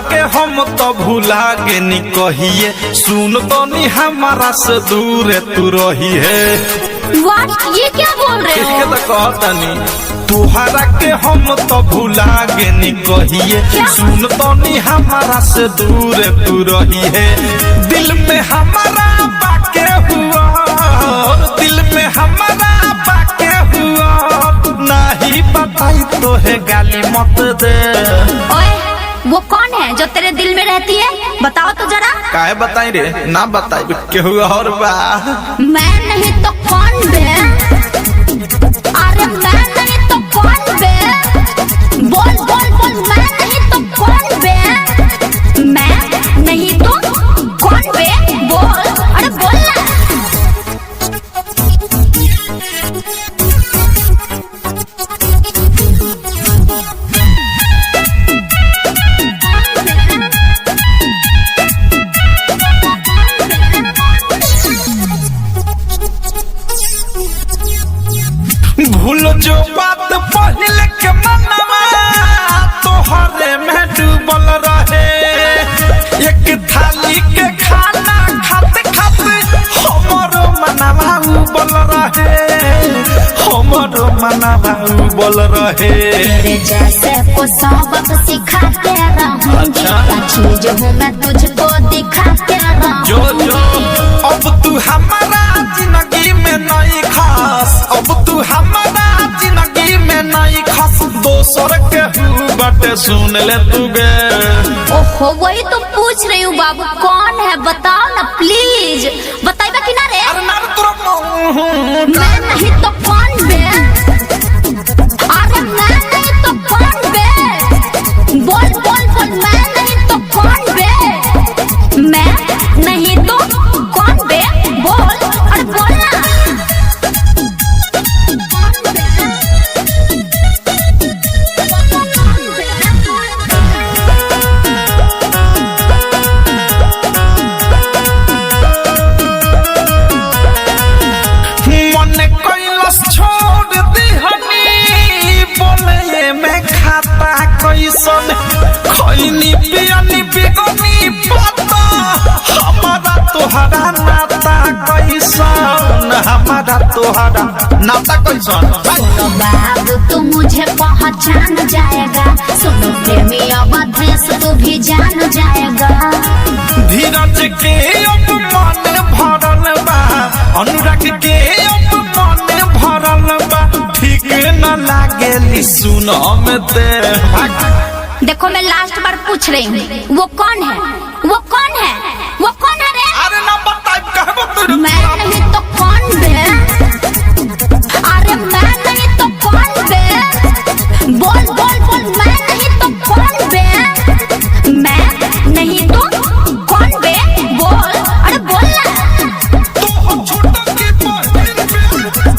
के हम तो भुला गे नी कहिए सुन तो नी हमारा से दूर तू रही है। ये क्या बोल रहे हो? तो कहतनी तुहरा के हम तो भुला गे नी कहिए सुन तो नी हमारा से दूर तू रही है। दिल में हमारा बाके हुआ दिल में हमारा बाके हुआ नहीं बताई तो है गाली मत दे। ओए वो कौन है जो तेरे दिल में रहती है? बताओ तो जरा। काहे बताई रे? ना बताई केहू और बा। मैं नहीं तो कौन बे? अरे मैं नहीं तो कौन बे? बोल बोल बोल मैं नहीं तो कौन बे? मैं नहीं तो कौन बे? बोल अरे बोल ना। भूल जो बात पहले के मनवा तोहरे में डूबल रहे। एक थाली के खाना खाते खाते हमारो मनवा उबल रहे हमारो मनवा उबल रहे। तेरे जैसे को सबक सिखाते रहूंगी। चीज हूँ मैं तुझको दिखाते रहूंगी। जो जो अब तू हमारा जिंदगी में नहीं खास अब तू हमारा जिंदगी में नहीं खास दोसर के बाटे सुन ले तू गे। ओहो वही तो पूछ रही हूँ बाबू कौन है बताओ ना प्लीज बताइए कि ना रे। अरे ना मैं नहीं तो कौन बे? अरे मैं नहीं तो कौन बे? बोल बोल बोल मैं नहीं तो कौन बे? मैं नहीं तो कौन बे? बोल अरे बोल ना। खैनी पियनी बिगनी पता हमारा तोहरा नाता कैसन हमारा तोहरा नाता कैसन। सुनो बाबू तू मुझे पहचान जाएगा। सुनो प्रेमी अवधेश तू भी जान जाएगा। धीरज के अब मन भरल बा अनुराग के अब मन भरल बा ठीक न लागेली सुनो में ते। देखो मैं लास्ट बार पूछ रही हूँ वो कौन है? वो कौन है? वो कौन है रे? अरे ना बताई मैं नहीं तो कौन बे? अरे मैं नहीं तो कौन बे? बोल